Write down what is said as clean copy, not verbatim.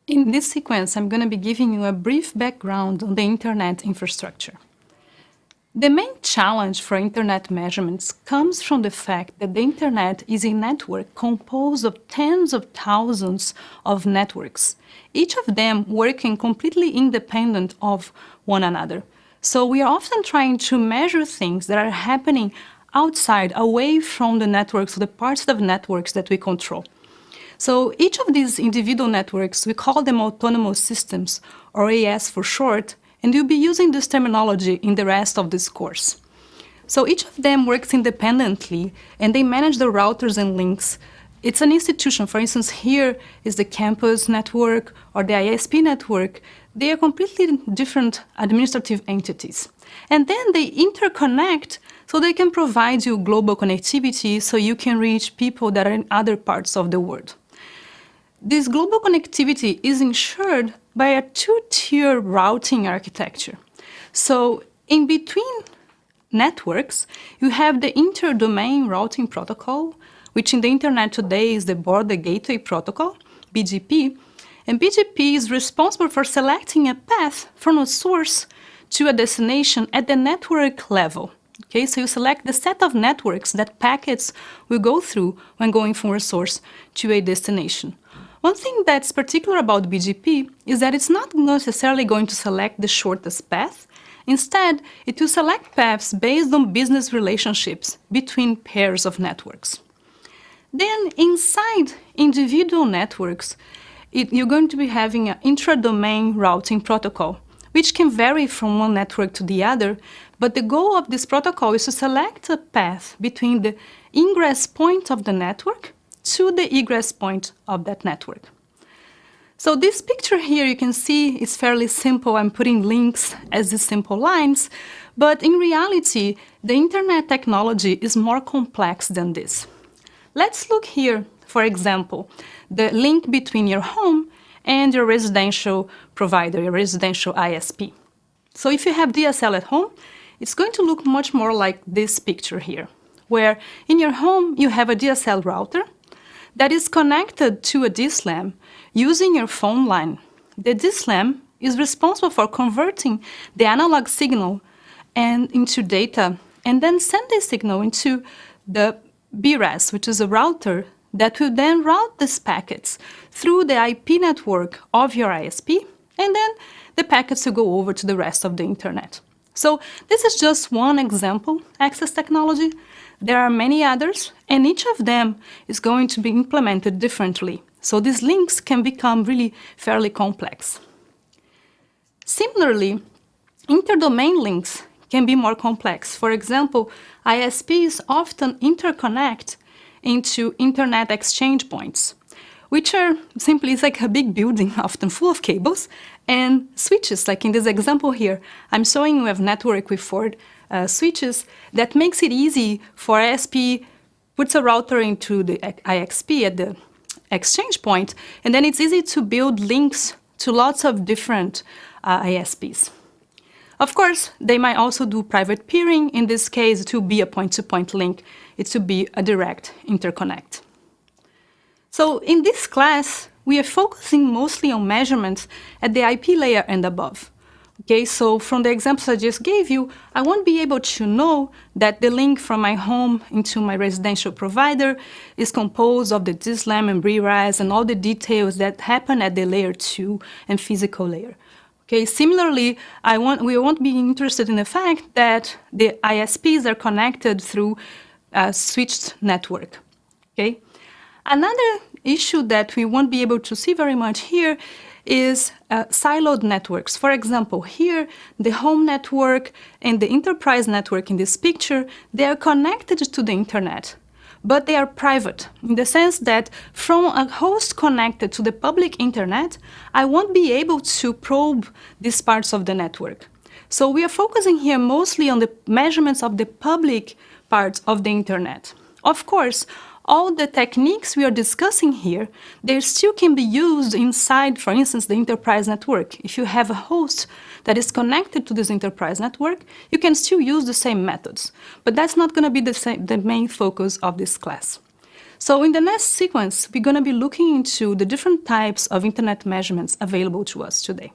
In this sequence, I'm going to be giving you a brief background on the internet infrastructure. The main challenge for internet measurements comes from the fact that the internet is a network composed of tens of thousands of networks, each of them working completely independent of one another. So we are often trying to measure things that are happening outside, away from the networks, the parts of networks that we control. So each of these individual networks, we call them autonomous systems, or AS for short, and you'll be using this terminology in the rest of this course. So each of them works independently, and they manage the routers and links. It's an institution. For instance, here is the campus network or the ISP network. They are completely different administrative entities. And then they interconnect so they can provide you global connectivity so you can reach people that are in other parts of the world. This global connectivity is ensured by a two-tier routing architecture. So in between networks, you have the inter-domain routing protocol, which in the internet today is the Border Gateway Protocol, BGP. And BGP is responsible for selecting a path from a source to a destination at the network level. Okay, so you select the set of networks that packets will go through when going from a source to a destination. One thing that's particular about BGP is that it's not necessarily going to select the shortest path. Instead, it will select paths based on business relationships between pairs of networks. Then, inside individual networks, you're going to be having an intra-domain routing protocol, which can vary from one network to the other, but the goal of this protocol is to select a path between the ingress point of the network to the egress point of that network. So this picture here, you can see, is fairly simple. I'm putting links as these simple lines, but in reality, the internet technology is more complex than this. Let's look here, for example, the link between your home and your residential provider, your residential ISP. So if you have DSL at home, it's going to look much more like this picture here, where in your home you have a DSL router that is connected to a DSLAM using your phone line. The DSLAM is responsible for converting the analog signal into data and then send the signal into the BRAS, which is a router that will then route these packets through the IP network of your ISP, and then the packets will go over to the rest of the internet. So this is just one example, access technology. There are many others, and each of them is going to be implemented differently. So these links can become really fairly complex. Similarly, interdomain links can be more complex. For example, ISPs often interconnect into internet exchange points, which are simply, it's like a big building, often full of cables, and switches, like in this example here. I'm showing you a network with 4 switches that makes it easy for ISP, puts a router into the IXP at the exchange point, and then it's easy to build links to lots of different ISPs. Of course, they might also do private peering. In this case, it will be a point-to-point link. It will be a direct interconnect. So in this class, we are focusing mostly on measurements at the IP layer and above. Okay, so from the examples I just gave you, I won't be able to know that the link from my home into my residential provider is composed of the DSLAM and BRAS and all the details that happen at the layer 2 and physical layer. Okay, similarly, we won't be interested in the fact that the ISPs are connected through a switched network. Okay? Another issue that we won't be able to see very much here is siloed networks. For example, here, the home network and the enterprise network in this picture, they are connected to the internet, but they are private in the sense that from a host connected to the public internet, I won't be able to probe these parts of the network. So we are focusing here mostly on the measurements of the public parts of the internet. Of course, all the techniques we are discussing here, they still can be used inside, for instance, the enterprise network. If you have a host that is connected to this enterprise network, you can still use the same methods. But that's not going to be the main focus of this class. So in the next sequence, we're going to be looking into the different types of internet measurements available to us today.